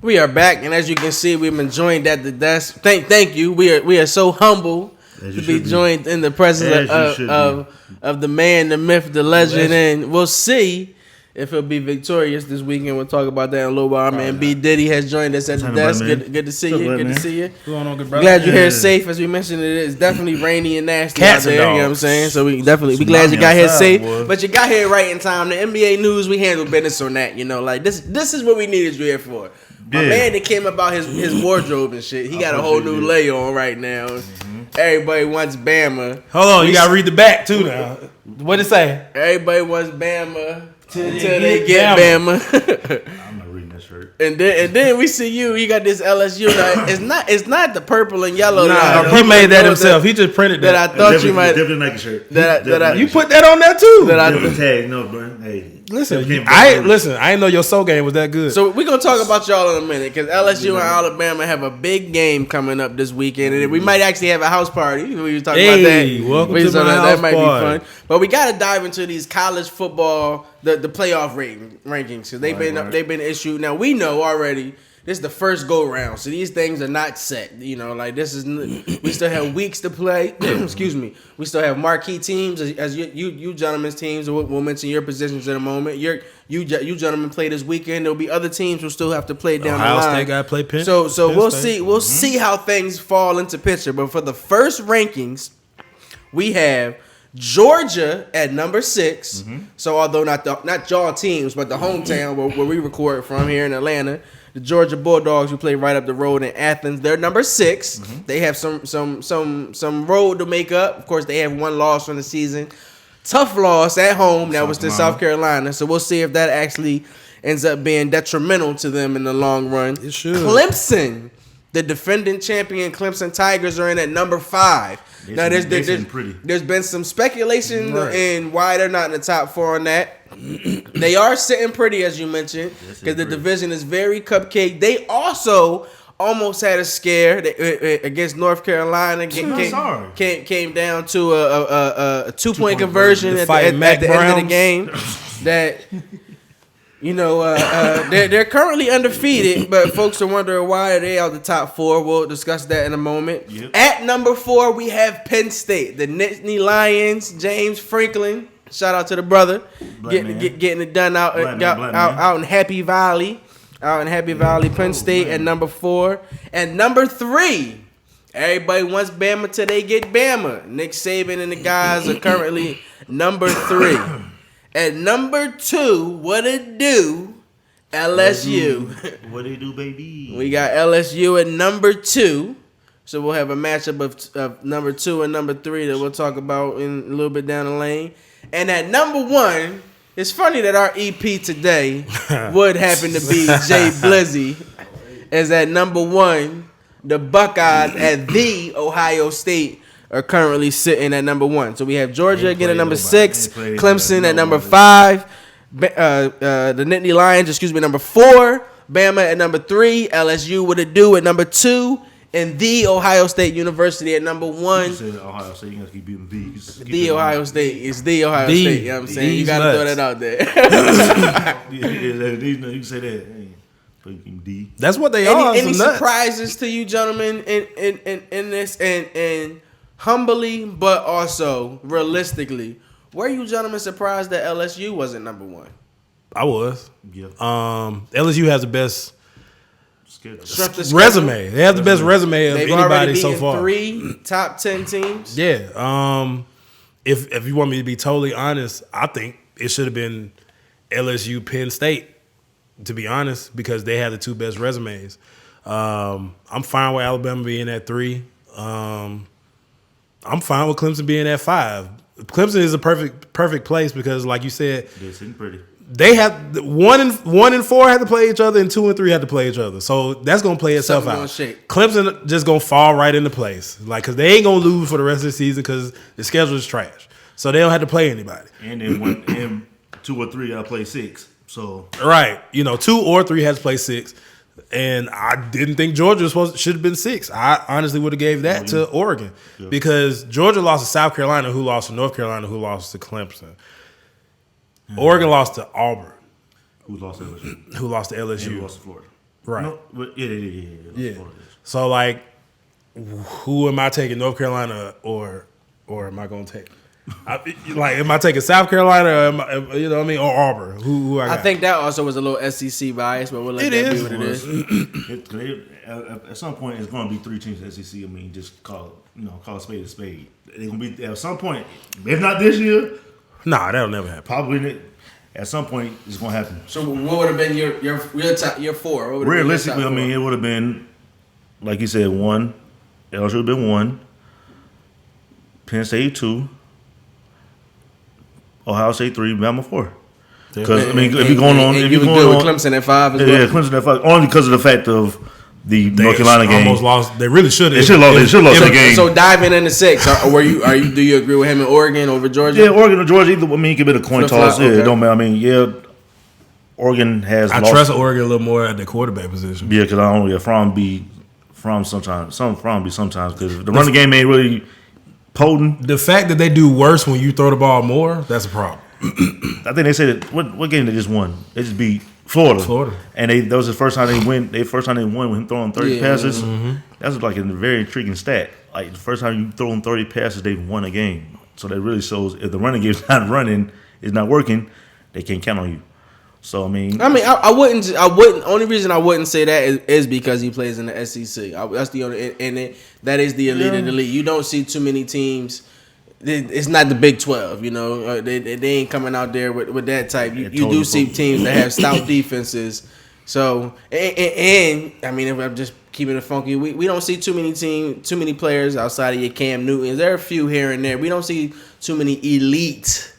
We are back, and as you can see, we've been joined at the desk. Thank you. We are so humble to be joined in the presence of the man, the myth, the legend, and we'll see if he'll be victorious this weekend. We'll talk about that in a little while. Man, B Diddy has joined us at the desk. Good to see you. Good to see you. What's going on, good brother? Glad you're here safe. As we mentioned, it is definitely rainy and nasty out there. You know what I'm saying? So we definitely be glad you got here safe. But you got here right in time. The NBA news, we handle business on that. You know, like this is what we needed you here for. My man that came about his wardrobe and shit. He got a whole new layer on right now. Mm-hmm. Everybody wants Bama. Hold on, you gotta read the back too now. What it say? Everybody wants Bama till they get Bama. I'm not reading that shirt. And then we see you got this LSU. It's not the purple and yellow. He made that himself. He just printed that. I thought you might. Definitely Nike shirt. You put that on there too. Tag, no, bro. Hey, listen. I didn't know your soul game was that good. So we're gonna talk about y'all in a minute because LSU and Alabama have a big game coming up this weekend, and we might actually have a house party. We were talking about that. Welcome to my house that might party. be fun. But we got to dive into these college football, the playoff rankings because they've been issued. Now we know already. This is the first go round, so these things are not set. You know, like this is we still have weeks to play. Excuse me. We still have marquee teams as you gentlemen's teams. We'll mention your positions in a moment. You gentlemen play this weekend. There'll be other teams who still have to play down the line. Ohio State got to play Penn. So we'll see. We'll see how things fall into picture. But for the first rankings, we have Georgia at number 6. Mm-hmm. So although not y'all teams, but the hometown where we record from here in Atlanta. The Georgia Bulldogs, who play right up the road in Athens, they're number 6. Mm-hmm. They have some road to make up. Of course, they have one loss from the season. Tough loss at home. That was to South Carolina. So we'll see if that actually ends up being detrimental to them in the long run. It should. Clemson, the defending champion Clemson Tigers, are in at number 5. Now there's been some speculation in why they're not in the top 4 on that. They are sitting pretty, as you mentioned, because the division is very cupcake. They also almost had a scare against North Carolina. Came down to a 2-point conversion at the end of the game. That they're currently undefeated, but folks are wondering why they are the top 4. We'll discuss that in a moment. Yep. At number 4, we have Penn State, the Nittany Lions. James Franklin. Shout out to the brother, getting it done out in Happy Valley, Penn State at number 4. And number 3, everybody wants Bama till they get Bama. Nick Saban and the guys are currently number 3. At number 2, what it do? LSU. What it do, baby? We got LSU at number 2. So we'll have a matchup of number 2 and number 3 that we'll talk about in a little bit down the lane. And at number 1, it's funny that our EP today would happen to be Jay Blizzy. As at number 1, the Buckeyes at the Ohio State are currently sitting at number 1. So we have Georgia again at number 6, Clemson at number 5, the Nittany Lions, number 4, Bama at number 3, LSU what it do at number 2, and the Ohio State University at number 1. You said Ohio State, you got to keep being the Ohio State. It's the Ohio State. You know what I'm saying? You got to throw that out there. You can say that. D. That's what they are. Any surprises to you, gentlemen, in this? And humbly, but also realistically, were you gentlemen surprised that LSU wasn't number 1? I was. Yeah. LSU has the best resume. They have the best resume of anybody so far. 3 top 10 teams. Yeah. If you want me to be totally honest, I think it should have been LSU, Penn State, to be honest, because they had the 2 best resumes. I'm fine with Alabama being at 3. I'm fine with Clemson being at 5. Clemson is a perfect place because, like you said, they're sitting pretty. They have 1 and 4 had to play each other, and 2 and 3 had to play each other. So that's gonna play itself out. Clemson just gonna fall right into place, because they ain't gonna lose for the rest of the season because the schedule is trash. So they don't have to play anybody. And then 2 or 3 gotta play 6. So 2 or 3 has to play 6. And I didn't think Georgia should have been 6. I honestly would have gave that to Oregon because Georgia lost to South Carolina, who lost to North Carolina, who lost to Clemson. Oregon lost to Auburn. Who lost to LSU. Who lost to LSU. And who lost to Florida. Right. No, but Yeah. So like, who am I taking? North Carolina or am I going to take? Am I taking South Carolina or you know what I mean, or Auburn? Who I got? I think that also was a little SEC bias, but we'll let that be what it is. At some point, it's going to be 3 teams in the SEC. I mean, just call a spade a spade. They're going to be at some point. If not this year, Nah, that'll never happen. probably at some point it's going to happen. So what would have been your 4? What would have Realistically, I been your top mean, it would have been, like you said, 1. LSU would have been 1. Penn State 2. Ohio State 3. Bama 4. Because I mean, if you're going on, if you you're good going with on, Clemson at 5 as yeah, well. Clemson at 5, only because of the fact of the North Carolina game. Almost lost. They really should have. They should have lost that game. So diving into 6, do you agree with him in Oregon over Georgia? Yeah, Oregon or Georgia. Either. I mean, it could be a coin toss. Yeah, okay. it don't matter. I mean, yeah, Oregon has. I trust Oregon a little more at the quarterback position. Yeah, because I don't know. From sometimes because the running game ain't really potent. The fact that they do worse when you throw the ball more, that's a problem. I think they said what game they just won? They just beat Florida. And that was the first time they win. First time they won with him throwing 30 passes. Mm-hmm. That's like a very intriguing stat. Like the first time you throw 30 passes, they've won a game. So that really shows if the running game's not running, it's not working, they can't count on you. So I wouldn't. Only reason I wouldn't say that is because he plays in the SEC. That's the only, and that is the elite of the league. You don't see too many teams. It's not the Big 12, you know. They ain't coming out there with that type. You do see teams that have stout defenses. So and I mean, if I'm just keeping it funky, we don't see too many players outside of your Cam Newtons. There are a few here and there. We don't see too many elite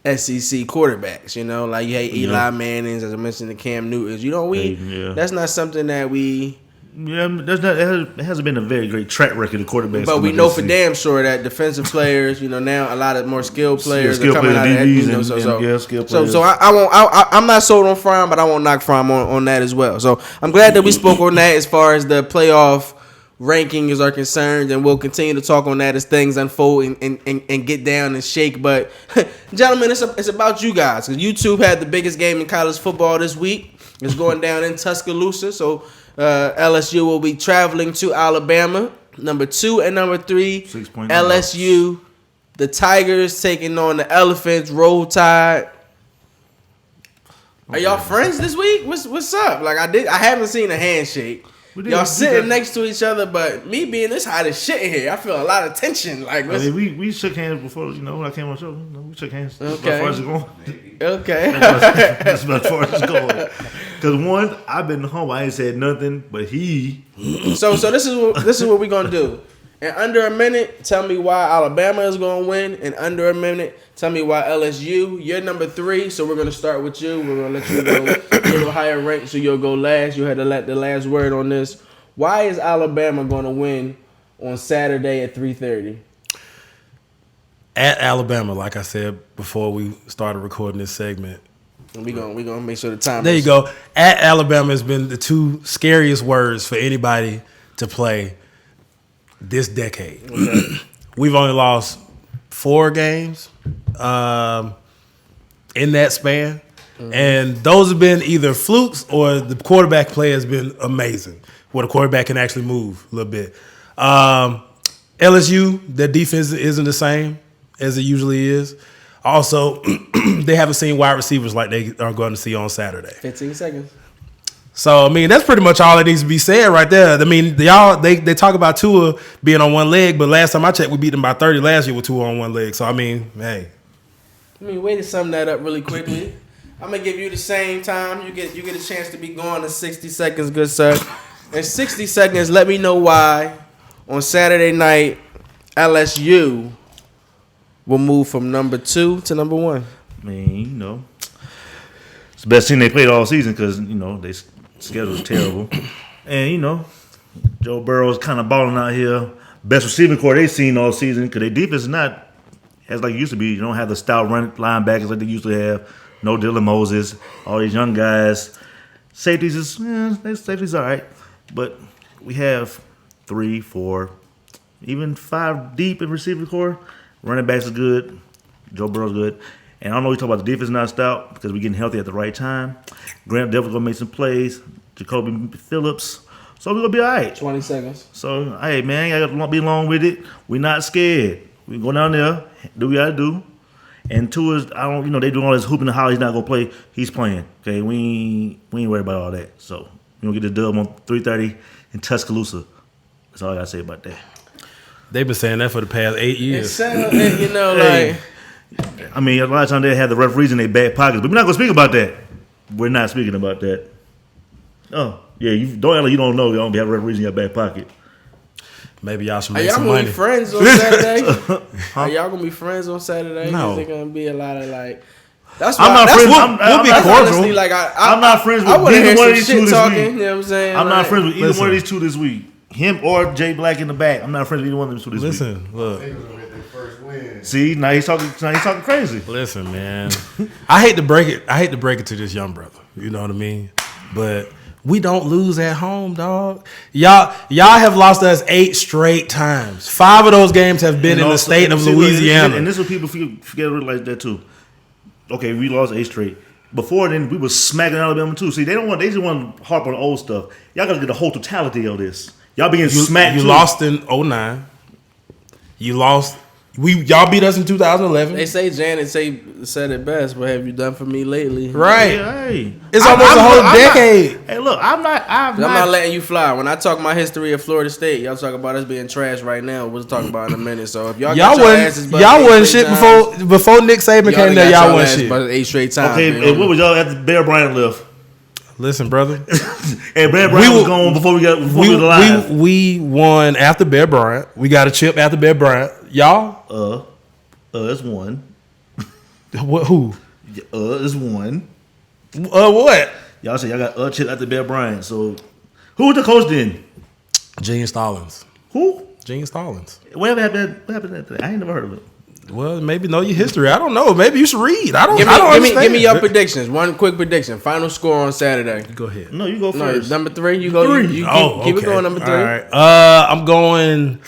SEC quarterbacks. You know, like you had Eli Mannings, as I mentioned, the Cam Newtons. You know, that's not something that we. Yeah, it hasn't been a very great track record of quarterbacks. But we know for damn sure that defensive players, you know, now a lot of more skilled players are coming out of that. You know, skilled players. So I'm not sold on Fromm, but I won't knock Fromm on that as well. So I'm glad that we spoke on that as far as the playoff rankings are concerned, and we'll continue to talk on that as things unfold and get down and shake. But gentlemen, it's about you guys, because YouTube had the biggest game in college football this week. It's going down in Tuscaloosa, so. LSU will be traveling to Alabama. Number 2 and number 3, LSU. The Tigers taking on the Elephants. Roll Tide. Are y'all friends this week? What's up? Like I haven't seen a handshake. Y'all sitting next to each other, but me being this hot as shit here, I feel a lot of tension. Like we shook hands before, when I came on the show. We shook hands. Okay. As far as it's going. Okay. That's as far as it's going. Because one, I've been home. I ain't said nothing, but he. So this is what we're gonna do. In under a minute, tell me why Alabama is gonna win. In under a minute, tell me why LSU. You're number 3, so we're gonna start with you. We're gonna let you go a little higher rank, so you'll go last. You had to let the last word on this. Why is Alabama gonna win on Saturday at 3:30? At Alabama, like I said before we started recording this segment. We gonna make sure the time. There you go. At Alabama has been the 2 scariest words for anybody to play this decade. Okay. We've only lost 4 games in that span. Mm-hmm. And those have been either flukes or the quarterback play has been amazing, where the quarterback can actually move a little bit. LSU, their defense isn't the same as it usually is. Also, they haven't seen wide receivers like they are going to see on Saturday. 15 seconds. So, I mean, that's pretty much all that needs to be said right there. I mean, they talk about Tua being on one leg, but last time I checked, we beat them by 30 last year with Tua on one leg. So, I mean, hey. Way to sum that up really quickly. I'm going to give you the same time. You get a chance to be going in 60 seconds, good sir. In 60 seconds, let me know why on Saturday night, LSU will move from number 2 to number 1. I mean, it's the best team they played all season because, they schedule is terrible. And, Joe Burrow's kind of balling out here. Best receiving core they've seen all season because their defense is not as like it used to be. You don't have the stout run linebackers like they used to have. No Dylan Moses. All these young guys. Safeties safeties all right. But we have 3, 4, even 5 deep in receiving core. Running backs are good. Joe Burrow's good. And I don't know we talk about the defense not stout because we're getting healthy at the right time. Grant definitely going to make some plays. Jacoby Phillips. So we're gonna be all right. 20 seconds. So hey man, I gotta be long with it. We're not scared. We go down there, do what we gotta do. And two is they doing all this hooping and holler. He's not gonna play. He's playing. Okay, we ain't worried about all that. So we gonna get the dub on 3:30 in Tuscaloosa. That's all I gotta say about that. They've been saying that for the past 8 years. It sounds, like. I mean, a lot of times they have the referees in their back pockets, but we're not gonna speak about that. We're not speaking about that. Oh yeah, you don't act like you don't know. You don't have referees in your back pocket. Maybe y'all should Are make y'all some gonna money. be friends on Saturday? Are y'all gonna be friends on Saturday? No. Is there gonna be a lot of like? That's I'm why. not friends. We'll be I'm cordial. Honestly, like I'm not friends with I wanna either hear one some of these two shit this talking. week. You know what I'm saying? I'm not friends with either listen. one of these two this week. Him or Jay Black in the back. I'm not friends with either one of them two this week. Listen, look. They was gonna get their first win. See, now he's talking crazy. Listen, man. I hate to break it to this young brother. You know what I mean? But we don't lose at home, dog. Y'all have lost us 8 straight times. 5 of those games have been in the state of Louisiana. And this is what people forget like that too. Okay, we lost 8 straight. Before then, we was smacking Alabama too. See, they just want to harp on the old stuff. Y'all gotta get the whole totality of this. Y'all being smacked. You too. lost in 09. You lost. Y'all beat us in 2011. They say Janet said it best. What have you done for me lately? Right. Hey, It's almost a whole decade. Hey, look, I'm I'm not letting you fly. When I talk my history of Florida State, y'all talk about us being trash right now. We'll talk about it in a minute. So if y'all wasn't shit before Nick Saban came there. Y'all wasn't shit. About 8 straight times. Okay, and what was y'all after Bear Bryant left? Listen, brother. And Bear Bryant was gone before we got live. We won after Bear Bryant. We got a chip after Bear Bryant. Y'all? It's one. What? Who? It's one. What? Y'all say y'all got a chip after Bear Bryant. So who was the coach then? Gene Stallings. Who? Gene Stallings. What happened to that? I ain't never heard of it. Well, maybe know your history. I don't know. Maybe you should read. I don't understand. Give me your predictions. One quick prediction. Final score on Saturday. Go ahead. No, you go first. Number 3. You go. You keep it going. Number 3. All right. I'm going.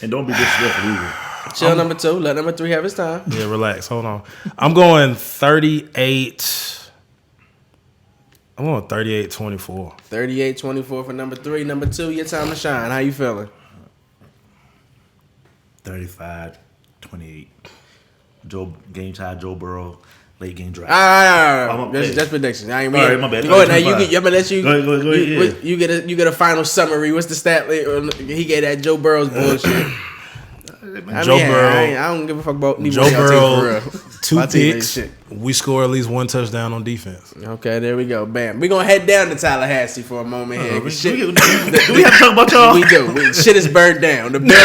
And don't be disrespectful either. Chill. Number 2. Let number 3 have his time. Yeah, relax. Hold on. I'm going 38. I'm going 38-24. 38-24 for number 3. Number 2, your time to shine. How you feeling? 35-28. Game tie. Joe Burrow. Late game drive. That's predictions. I ain't All right, my bad. Go ahead now. I'm gonna let you. Go ahead. You get a final summary. What's the stat? He gave that Joe Burrow's bullshit. Joe Burrow. I don't give a fuck about Joe Burrow. 2 My team ain't picks. shit. We score at least 1 touchdown on defense. Okay, there we go. Bam. We're gonna head down to Tallahassee for a moment here. Do we have to talk about y'all? We do. Shit is burned down. The building.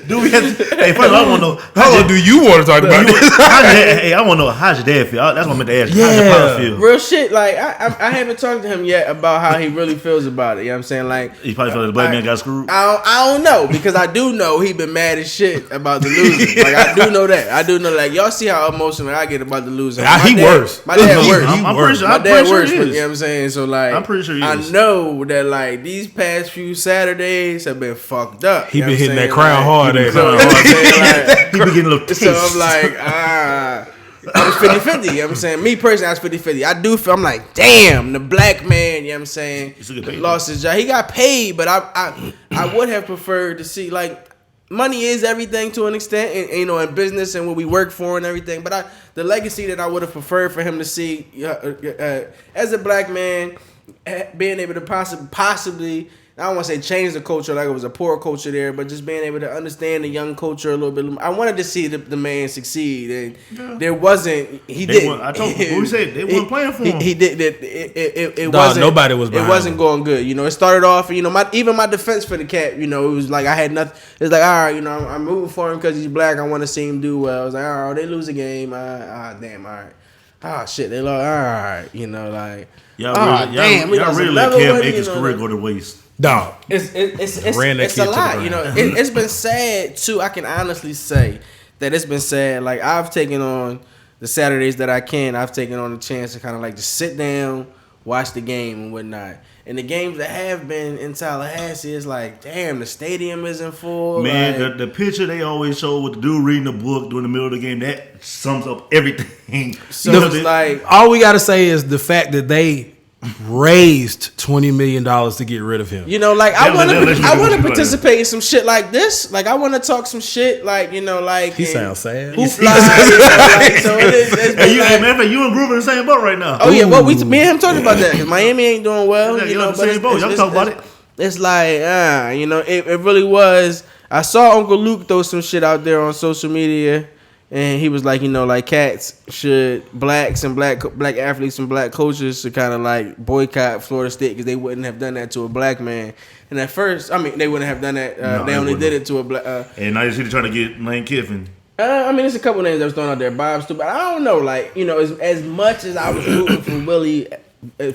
Do we have to, hey, first I want to know. How long do you want to talk about this? Hey, I want to know how's your dad feel. That's what I meant to ask you. How's your father feel? Real shit. Like I haven't talked to him yet about how he really feels about it. You know what I'm saying? Like He probably felt like the black man got screwed. I don't know because I do know he been mad as shit about the losing. Like I do know that. I do know like y'all see how emotional I get about the losing. Worse. My dad worse. I'm pretty sure. My I'm dad pretty sure worse. he You is. know what I'm saying? So like I'm pretty sure he I is. know that like these past few Saturdays have been fucked up. He You know been what hitting I'm that saying? crown hard. He been So, you know what I'm saying? Like, He be getting a little taste. so I'm like, I was 50-50, you know what I'm saying? Me personally, I was 50-50. I do feel, I'm like, damn, the black man, you know what I'm saying, He still get paid, lost his job. He got paid, but I would have preferred to see, like, money is everything to an extent, and you know, in business and what we work for and everything, but the legacy that I would have preferred for him to see as a black man, being able to possibly I don't want to say change the culture like it was a poor culture there, but just being able to understand the young culture a little bit. I wanted to see the man succeed, and there wasn't. He didn't. I told you. What we said? They weren't playing for him. He did. It Dog, wasn't. nobody was It behind wasn't him. going good. You know, it started off. You know, my defense for the cat. You know, it was like I had nothing. It's like, all right, you know, I'm rooting for him because he's black. I want to see him do well. I was like, oh, they lose a game. Damn, all right. Ah, shit, they lost. All right, you know, like. Y'all we lost really let another Cam one, Akers' you know, career go to waste. Dog. It's Ran that it's kid a to the lot, you know. ground. It's been sad too. I can honestly say that it's been sad. Like I've taken on the Saturdays that I can. I've taken on the chance to kind of like just sit down, watch the game and whatnot. And the games that have been in Tallahassee, it's like, damn, the stadium isn't full. Man, like, the picture they always show with the dude reading the book during the middle of the game, that sums up everything. so it's like, all we got to say is the fact that they raised $20 million to get rid of him. you know, like I want to you participate in some shit like this. Like I want to talk some shit, like you know, like He sounds sad. Hoop line, you know, like, so it's Hey, you, like, hey, man, you and Groove in the same boat right now. oh yeah, well me and him talking about that because Miami ain't doing well. Yeah, You you're know, on the but same boat. Y'all talk about it. It's like, you know, it really was. I saw Uncle Luke throw some shit out there on social media, and he was like, you know, like cats should blacks and black athletes and black coaches should kind of like boycott Florida State because they wouldn't have done that to a black man. And at first, I mean, they wouldn't have done that. No, they they only wouldn't. did it to a black. And now you see they're trying to get Lane Kiffin. I mean, there's a couple names that was thrown out there, Bob Stu, but I don't know. Like, you know, as much as I was rooting for Willie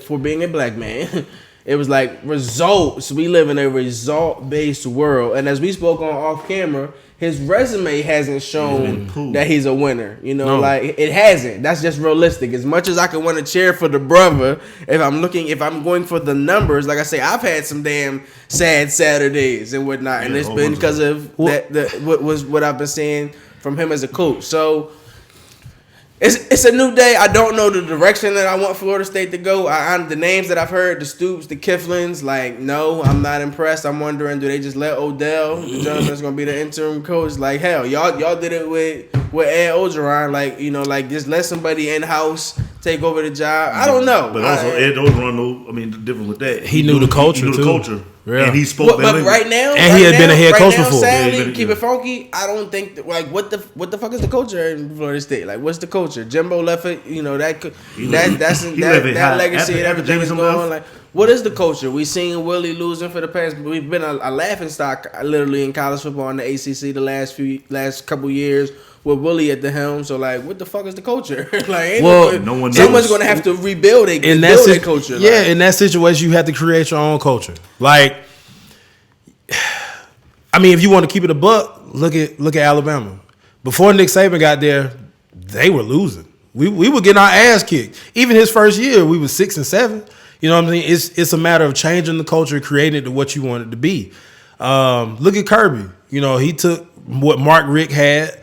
for being a black man, it was like results. We live in a result-based world, and as we spoke on off camera, his resume hasn't shown that he's a winner. You know, No. like it hasn't. That's just realistic. As much as I could want to cheer for the brother, if I'm going for the numbers, like I say, I've had some damn sad Saturdays and whatnot, and Yeah, it's a whole been bunch because of what I've been seeing from him as a coach. So it's a new day. I don't know the direction that I want Florida State to go. The names that I've heard, the Stoops, the Kiflins, like, no, I'm not impressed. I'm wondering, do they just let Odell, the gentleman that's going to be the interim coach? Like, hell, y'all did it with Ed Ogeron. Like, you know, like, just let somebody in-house take over the job. I don't know. But also, Ed Ogeron, different with that. He knew the culture, He knew the too. culture. Yeah. And he spoke But right now, And he had been a head coach now, before. Sadly, Yeah, keep it funky. I don't think that, like what the fuck is the culture in Florida State? Like, what's the culture? Jimbo left it. You know that that legacy and everything is going on. Like, what is the culture? We seen Willie losing for the past. We've been a laughing stock literally in college football in the ACC the last couple years with Willie at the helm. So like, what the fuck is the culture? Like, no one knows. someone's gonna have to rebuild it. In Build that a culture. Yeah, like. in that situation, you have to create your own culture. Like, I mean, if you want to keep it a buck, look at Alabama. Before Nick Saban got there, they were losing. We were getting our ass kicked. Even his first year, we were 6-7. You know what I'm saying? It's a matter of changing the culture, creating it to what you want it to be. Look at Kirby. You know, he took what Mark Richt had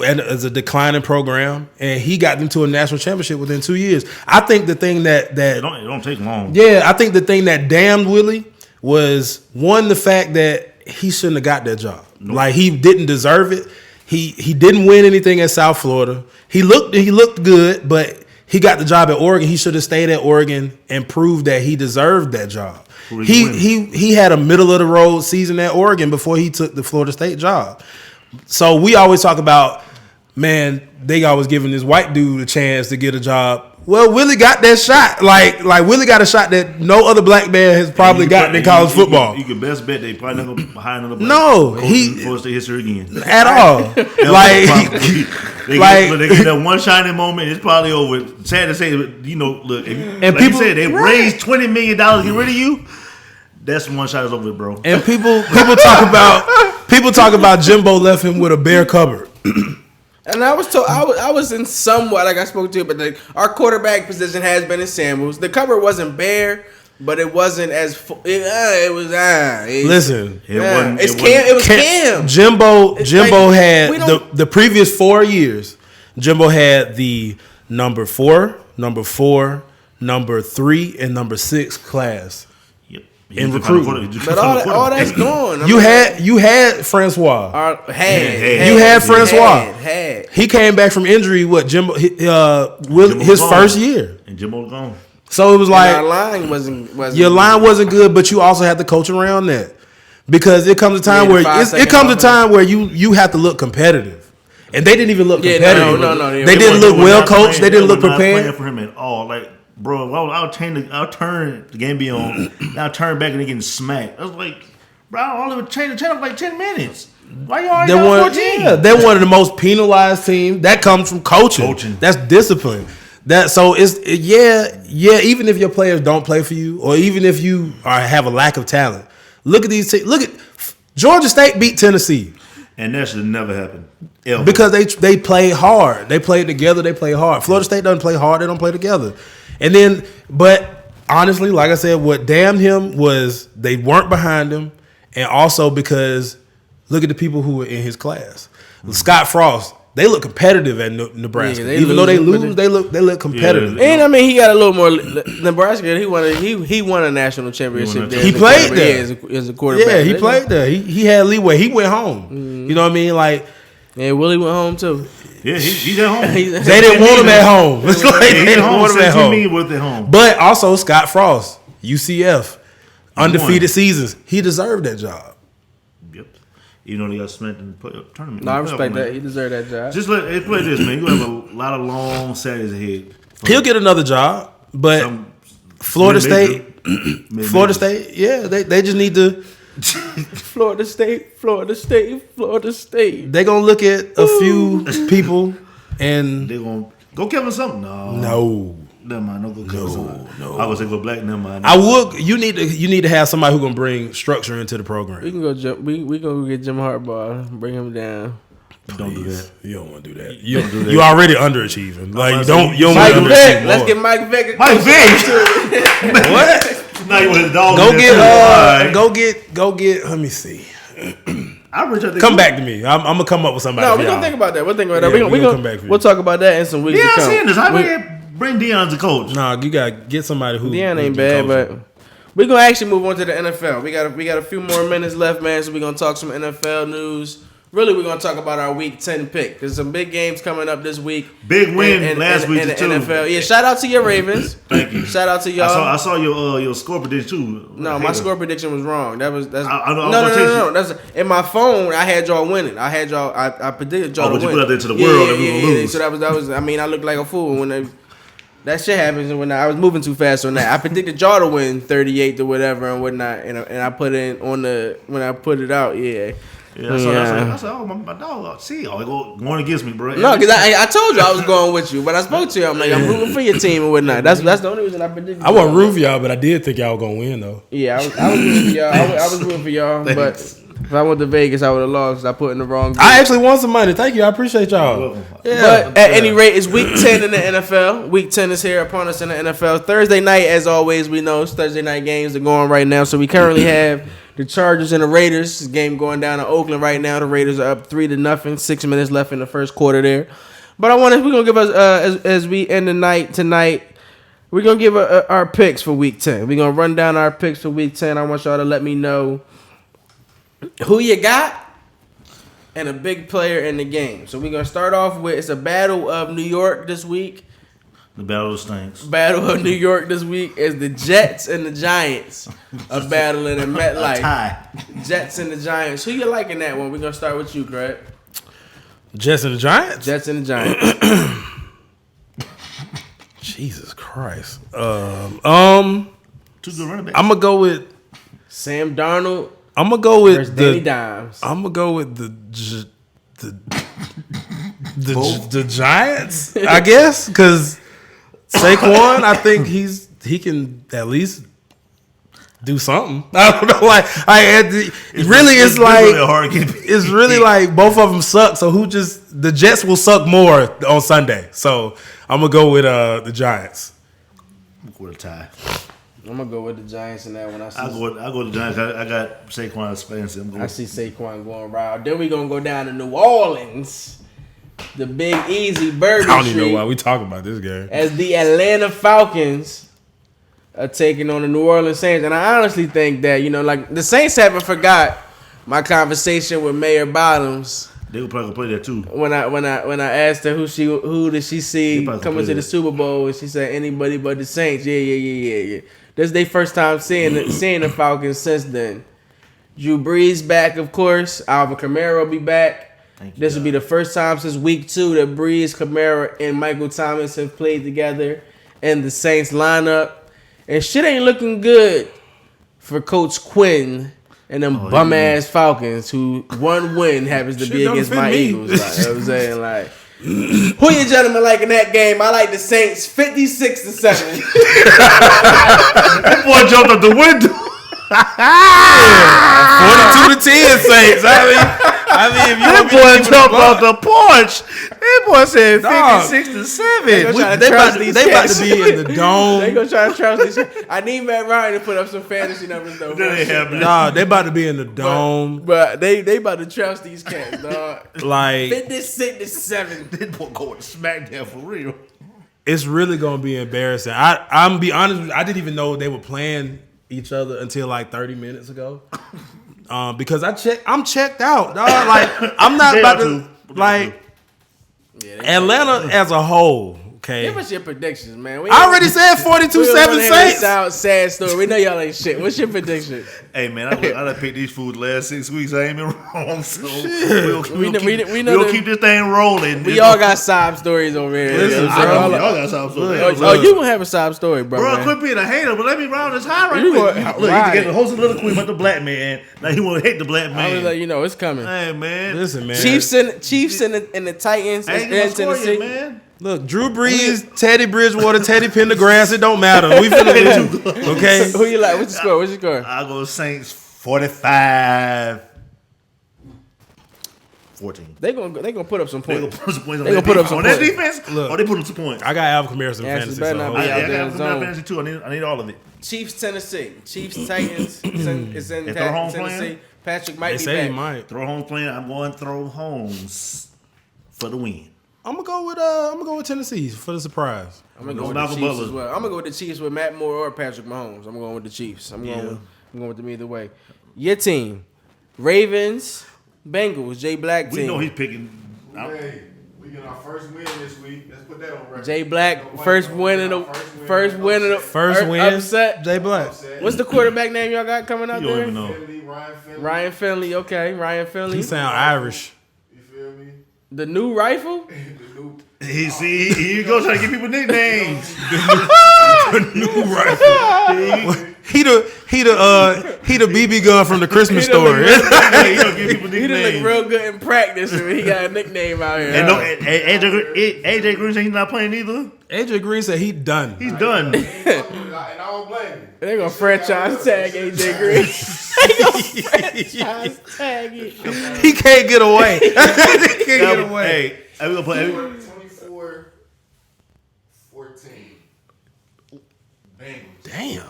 as a declining program, and he got them to a national championship within 2 years. I think the thing that It don't take long. yeah, I think the thing that damned Willie was, one, the fact that he shouldn't have got that job. Nope. Like, he didn't deserve it. He didn't win anything at South Florida. He looked good, but he got the job at Oregon. He should have stayed at Oregon and proved that he deserved that job. He had a middle of the road season at Oregon before he took the Florida State job. So we always talk about, man, they always giving this white dude a chance to get a job. Well, Willie got that shot. Like Willie got a shot that no other black man has probably gotten in college football. You can best bet they probably not going to hire another black No, coach he- in Florida State history again. At all. Like, They get that one shining moment. It's probably over. Sad to say, but you know, look, like people- you said, they right. raised $20 million to get rid of you. That's one shot is over, bro. and people talk about Jimbo left him with a bare cupboard. And I was told I was in somewhat like I spoke to you, but our quarterback position has been in shambles. The cover wasn't bare, but it wasn't as Listen, it was Cam. Jimbo like, had we don't- the previous 4 years. Jimbo had the number 4, number 4, number 3, and number 6 class. Yep. in recruiting. But all that's gone. I You mean, had Francois. You had Francois. Had. He came back from injury. What Jimbo? His gone. first year. And Jimbo's gone. So it was like our line wasn't your line wasn't good, but you also had to coach around that because it comes a time where you have to look competitive, and they didn't even look competitive. No. They didn't look well coached. They didn't look prepared. Playing for him at all, like. Bro, I'll turn the game be on. I'll turn back and they getting smacked. I was like, bro, I only change the channel for like 10 minutes. Why you already down 14? Yeah, they're one of the most penalized teams. That comes from coaching. That's discipline. Even if your players don't play for you, or even if you have a lack of talent, look at these teams. Look at Georgia State beat Tennessee. And that should never happen. Ever. Because they play hard. They play together. They play hard. Florida State doesn't play hard. They don't play together. And then, but honestly, like I said, what damned him was they weren't behind him, and also because look at the people who were in his class. Scott Frost, they look competitive at Nebraska. Yeah, even though they lose, they look competitive. And I mean, he got a little more. Nebraska, he won a national championship there. He played there as a quarterback. Yeah, he played there. He had leeway. He went home. You know what I mean? Like, yeah, Willie went home too. Yeah, he's at home. They didn't want him at home. It's like they didn't want him at home. But also Scott Frost, UCF, undefeated seasons. He deserved that job. Yep. Even though they got spent in the tournament. No, I respect that. He deserved that job. Just play this, man. You have a lot of long Saturdays ahead. He'll get another job, but Florida State, yeah, they just need to. Florida State. They gonna look at a few people and they gonna go Kevin something. No. Never mind. Don't go Kevin something. No. I was gonna say go black. Never mind. I would. You need to have somebody who gonna bring structure into the program. We can go. We gonna get Jim Harbaugh. Bring him down. Don't do that. You don't want to do that. You already underachieving. Like you don't. Mike Vick. Let's get Mike Vick. Mike Vick. What? Now you want his dog? Go get. Let me see. Come back to me. I'm gonna come up with somebody. No, we're gonna think about that. We'll think about that. We're gonna come back for you. We'll talk about that in some weeks. Yeah, I'm saying this. How bring Deion as a coach? Nah, you gotta get somebody who. Deion ain't bad, but we're gonna actually move on to the NFL. We got a few more minutes left, man. So we're gonna talk some NFL news. Really, we're going to talk about our Week 10 pick. There's some big games coming up this week. Big win last week, in the too. NFL. Yeah, shout out to your Ravens. Thank you. Shout out to y'all. I saw your score prediction, too. No, my score prediction was wrong. No. That's in my phone, I had y'all winning. I predicted y'all to win. But you put out there to the world and we were going to lose. So that was, I mean, I looked like a fool when that shit happens, and when I was moving too fast on that. I predicted y'all to win 38 to whatever and whatnot, and I put it when I put it out, yeah. Yeah, I said, oh, my dog, see, going against me, bro. No, because I told you I was going with you, but I spoke to you. I'm like, I'm rooting for your team and whatnot. That's the only reason I predicted. I wasn't rooting for y'all, but I did think y'all were gonna win though. Yeah, I was rooting for y'all. I was rooting for y'all, but if I went to Vegas, I would have lost. 'Cause I put in the wrong. I actually won some money. Thank you. I appreciate y'all. Yeah. But at any rate, it's Week 10 in the NFL. Week 10 is here upon us in the NFL. Thursday night, as always, we know Thursday night games are going right now. So we currently have the Chargers and the Raiders. This game going down in Oakland right now. The Raiders are up 3-0. 6 minutes left in the first quarter there. But we're gonna give us as we end the night tonight. We're gonna give our picks for Week 10. We're gonna run down our picks for Week 10. I want y'all to let me know who you got and a big player in the game. So we're gonna start off with it's a battle of New York this week. The battle of stinks. Battle of New York this week is the Jets and the Giants are battling in MetLife. Tie. Jets and the Giants. Who you like in that one? We're gonna start with you, Cregg. Jets and the Giants. Jets and the Giants. Jesus Christ. Two good running backs. I'm gonna go with Sam Darnold. I'm gonna go with versus Danny Dimes. I'm gonna go with the Giants, I guess, because Saquon, I think he can at least do something. I don't know, like it's really like both of them suck. So the Jets will suck more on Sunday. So I'm gonna go with the Giants. I'm gonna go with a tie. I'm gonna go with the Giants in that one. I go with the Giants. I got Saquon expensive. I see Saquon going wild. Then we gonna go down to New Orleans. The Big Easy Burger I don't even know why we talking about this game. As the Atlanta Falcons are taking on the New Orleans Saints. And I honestly think that, like the Saints haven't forgot my conversation with Mayor Bottoms. They would probably play that too. When I asked her who did she see coming to the Super Bowl, and she said anybody but the Saints. Yeah. This is their first time seeing the Falcons since then. Drew Brees back, of course. Alvin Kamara will be back. This will be the first time since week 2 that Brees, Kamara, and Michael Thomas have played together in the Saints lineup. And shit ain't looking good for Coach Quinn and them bum-ass Falcons, who one win happens to be against my Eagles. Like, you know what I'm saying? Like, who you gentlemen like in that game? I like the Saints 56-7. That boy jumped up the window. 42 to 10 Saints. I mean, if you That want me to boy keep it jumped a off buck, the porch. That boy said Dog. 56 to 7. They gonna they trust about these to be cats. in the They dome. gonna try to trust these. I need Matt Ryan to put up some fantasy numbers though. That ain't happening. Nah, they about to be in the dome. But they about to trust these cats, dog. Like, 56 to 7. That boy going to SmackDown for real. it's really gonna be embarrassing. I'm be honest with you, I didn't even know they were playing each other until like 30 minutes ago. Because I'm checked out, dog. Like, I'm not They about are to too. like Yeah, they Atlanta as a whole. Okay, give us your predictions, man. We I already said 42-7 Saints. Sad story. We know y'all ain't shit. What's your prediction? Hey, man, I done picked these foods the last 6 weeks. I ain't been wrong. So We know we'll keep this thing rolling. We all got sob stories over here. Listen, You know what I'm bro. saying? Y'all got something. Oh, you gonna have a sob story, bro? Bro, man. quit being a hater, but let me round this high right You quick. gonna- Look, right. he get the host of Little Queen about the black man. Now he want to hate the black I was man. like, you know, it's coming. Hey, man. Listen, man. Chiefs and the Titans I ain't in gonna score Tennessee. you, man. Look, Drew Brees, Teddy Bridgewater, Teddy Pendergrass. It don't matter. We finna lose. Okay. Who you like? What's your score? What's your score? I'll go Saints 45-14. They gonna put up some They points. gonna put some points They gonna put up some on that points. defense. Look. Or they put up some points. I got Alvin Kamara in Yes, fantasy. better So not be I out there in got zone. fantasy too. I need all of it. Chiefs, Tennessee. Chiefs, Titans. It's in Throw home Tennessee. playing? Patrick might they be say he back. might. Throw home playing. I'm going throw homes for the win. I'm gonna go with Tennessee for the surprise. I'm gonna No go with the Malcolm Chiefs Butler. as well. I'm gonna go with the Chiefs with Matt Moore or Patrick Mahomes. I'm going with the Chiefs. I'm going with them either way. Your team, Ravens, Bengals. Jay Black team. We know he's picking. Hey, we get our first win this week. Let's put that on record. Jay Black, first win of the First win. upset. Jay Black. What's the quarterback name y'all got coming out You don't there? even know. Ryan Finley. Ryan Finley. Okay, Ryan Finley. He sound Irish. You feel me? The new rifle. The new. See, here you go trying to give people nicknames. He the BB gun from the Christmas He done story. Hey, you don't give people He done nicknames. look real good in practice. He got a nickname out here. And no, AJ Green said he's not playing either. AJ Green said he done. He's done. And I don't blame you. They gonna franchise tag AJ Green. They gonna franchise tag it. He can't get away. He can't get away. Hey, we gonna play. 24-14. Bengals. Damn.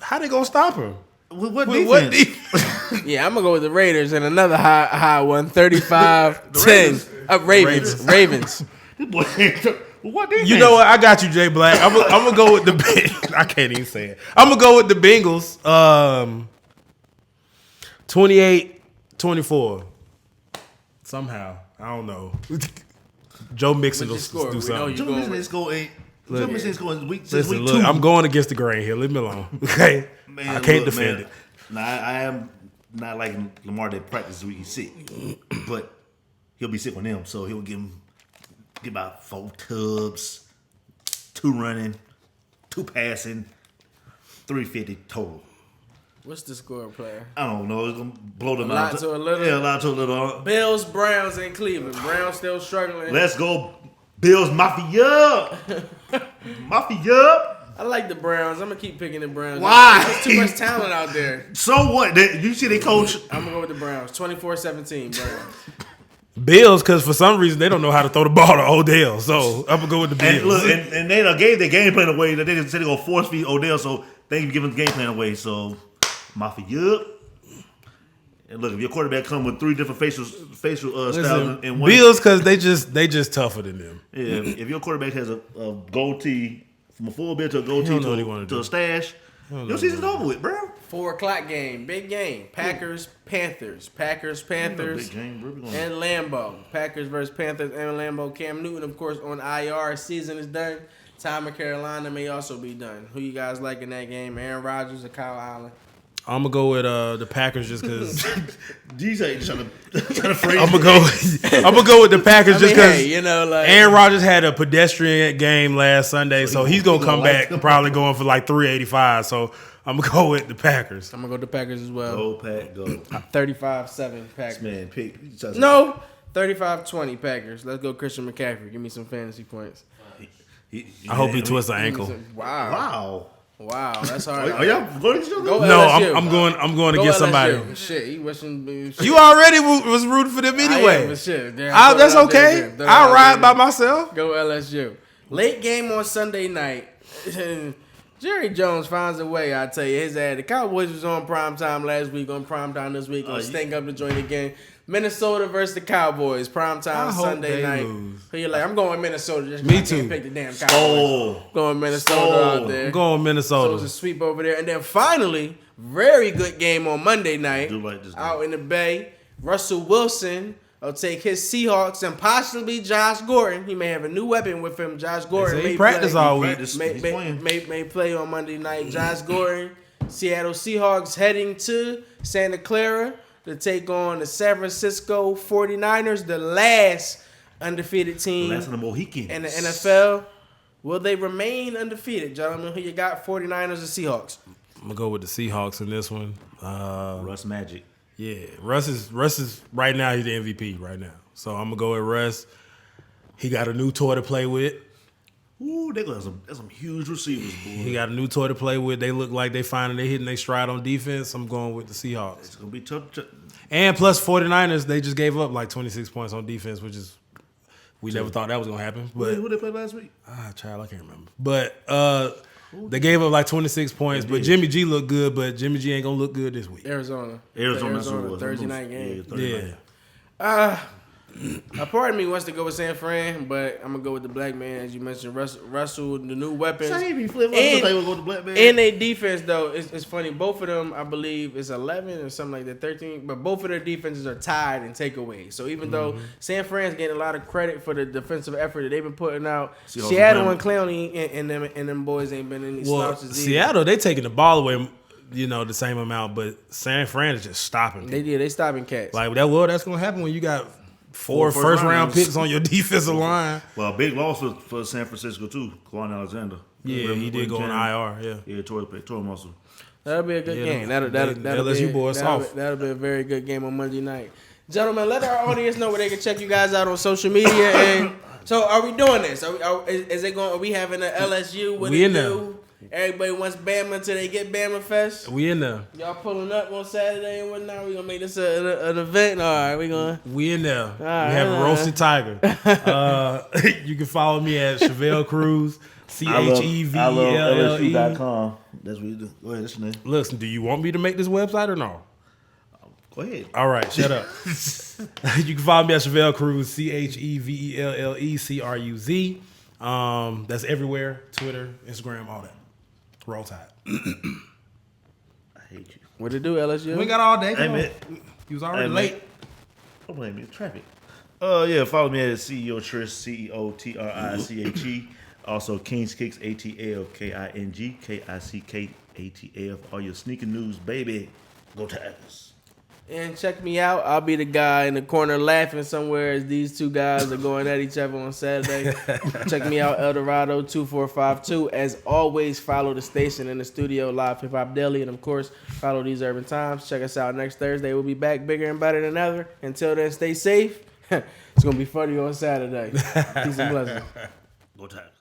How they gonna stop him? What With what defense? Yeah, I'm gonna go with the Raiders and another high one, 35-10. Ravens. This boy, what defense? You know what? I got you, Jay Black. I'm gonna go with the. I can't even say it. I'm gonna go with the Bengals. 28-24. Somehow, I don't know. Joe Mixon will What's your score? do We know something. you Joe going Mixon with- is going. Joe Mixon is going week since Listen, week look, 2. I'm going against the grain here. Leave me alone, okay? Man, I can't look, defend man. it. Nah, I am not like Lamar that practice week he's sick, but he'll be sick on them, so he'll get about 4 tubs, 2 running, 2 passing, 350 total. What's the score, player? I don't know. It's gonna blow them A lot out. to a little? Yeah, a lot to a little. Bills, Browns in Cleveland. Browns still struggling. Let's go, Bills Mafia! Mafia! I like the Browns. I'm gonna keep picking the Browns. Why? There's too much talent out there. So what? You see they coach? I'm gonna go with the Browns. 24-17, Browns. Bills, because for some reason they don't know how to throw the ball to Odell, so I'm gonna go with the Bills. And look, and they done gave their game plan away. They just said they're gonna force feed Odell, so they ain't giving the game plan away. So Mafia. And look, if your quarterback come with 3 different facial styles Listen, in one, Bills, because they just tougher than them. yeah, if your quarterback has a goatee from a full beard to a He goatee don't know what he wanna to do. a stash, your season's over with, bro. 4:00 game, big game. Packers, Panthers. Packers, Panthers, Big game, bro. We gonna- and Lambeau. Packers versus Panthers and Lambeau. Cam Newton, of course, on IR. Season is done. Time of Carolina may also be done. Who you guys like in that game? Aaron Rodgers or Kyle Allen? I'm gonna go with the Packers just because. These ain't trying to phrase. I'm gonna go with the Packers just because. hey, you know, like Aaron Rodgers had a pedestrian game last Sunday, so he's gonna come back probably going for like 385. So I'm gonna go with the Packers. I'm gonna go with the Packers as well. Go Pack, go. 35-7 Packers. Man, pick. No, 35-20 Packers. Let's go Christian McCaffrey. Give me some fantasy points. I hope he twists an ankle. Wow. Wow. Wow, that's hard. Are y'all going to Go No, LSU. I'm going to Go get LSU. somebody. Shit, he wishing. Shit. You already was rooting for them anyway. But shit, damn, That's throw it out there okay. again. Throw it out I'll there ride again. by myself. Go LSU. Late game on Sunday night. Jerry Jones finds a way, I tell you. His ad. The Cowboys was on primetime last week, on primetime this week. Gonna stink up the joint again. Minnesota versus the Cowboys, primetime I hope Sunday they night. lose. So you're like, I'm going Minnesota. Just Me I can't too. pick the damn Cowboys. Going Minnesota out there. I'm going So Minnesota. it's a sweep over there. And then finally, very good game on Monday night. do like this game. Out in the Bay. Russell Wilson will take his Seahawks and possibly Josh Gordon. He may have a new weapon with him. Josh Gordon He may practice play. all week. He's May playing. play on Monday night. Josh Gordon, Seattle Seahawks heading to Santa Clara to take on the San Francisco 49ers, the last undefeated team Last of the Mohicans. in the NFL. Will they remain undefeated, gentlemen? Who you got, 49ers or Seahawks? I'm gonna go with the Seahawks in this one. Russ Magic. Yeah, Russ is right now. He's the MVP right now. So I'm gonna go with Russ. He got a new toy to play with. Ooh, they got some huge receivers, boy. He got a new toy to play with. They look like they hitting their stride on defense. I'm going with the Seahawks. It's gonna be tough. And plus 49ers, they just gave up like 26 points on defense, which is we never thought that was gonna happen. But Who they played last week? child, I can't remember. But they gave up like 26 points. But Jimmy G looked good, but Jimmy G ain't gonna look good this week. Arizona. Arizona Thursday night game. Yeah. A part of me wants to go with San Fran, but I'm gonna go with the black man, as you mentioned, Russell, the new weapons. In their defense, though, it's funny. Both of them, I believe, is 11 or something like that, 13. But both of their defenses are tied in takeaways. So even though San Fran's getting a lot of credit for the defensive effort that they've been putting out, Seattle and Clowney and them boys ain't been any slouches either. Seattle, they taking the ball away, the same amount, but San Fran is just stopping. They stopping cats. Like that's gonna happen when you got four first round picks on your defensive line. Well, a big loss for San Francisco too. Quan Alexander. Yeah, he did go on IR. Yeah, tore muscle. That'll be a good game. That'll LSU boys soft. That'll be a very good game on Monday night. Gentlemen, let our audience know where they can check you guys out on social media. And so, are we doing this? Are we having an LSU? What we they in do? Everybody wants Bama until they get Bama Fest. We in there. Y'all pulling up on Saturday and whatnot. We gonna make this an event. All right, We in there. right, We have all a roasted tiger. You can follow me at Chevelle Cruz. CHEVELLE. LSU.com. That's what you do. Go ahead, that's your name. Listen, do you want me to make this website or no? Go ahead. All right, shut up. You can follow me at Chevelle Cruz, CHEVELLECRUZ. That's everywhere. Twitter, Instagram, all that. Roll Tide. I hate you. What it do, LSU? We got all day. Hey, Come on. man. You was already Hey, late. man. Don't blame me. Traffic. Yeah, follow me at CEO Triche, CEOTRICHE. Also, King's Kicks, ATLKING, KICKATL. All your sneaker news, baby. Go Tigers. And check me out. I'll be the guy in the corner laughing somewhere as these two guys are going at each other on Saturday. Check me out, Eldorado 2452. As always, follow the station in the studio, Live Hip Hop Daily, and of course, follow These Urban Times. Check us out next Thursday. We'll be back bigger and better than ever. Until then, stay safe. It's gonna be funny on Saturday. Peace and blessings. Go Tigers.